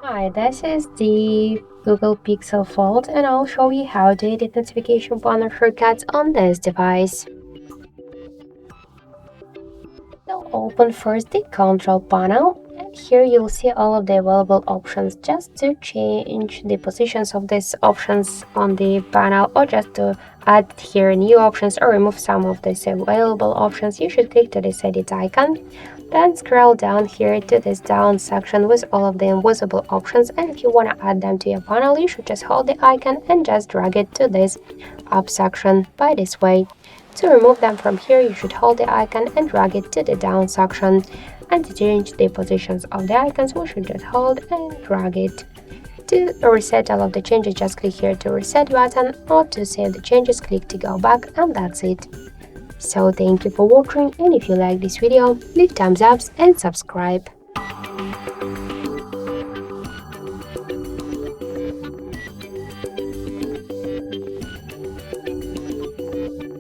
Hi, this is the Google Pixel Fold and I'll show you how to edit notification panel shortcuts on this device. So open first the control panel and here you'll see all of the available options. Just to change the positions of these options on the panel or just to add here new options or remove some of these available options, you should click to this edit icon. Then scroll down here to this down section with all of the invisible options, and if you want to add them to your panel, you should just hold the icon and just drag it to this up section by this way. To remove them from here, you should hold the icon and drag it to the down section. And to change the positions of the icons, we should just hold and drag it. To reset all of the changes, just click here to reset button, or to save the changes, click to go back, and that's it. So thank you for watching, and if you like this video, leave thumbs up and subscribe.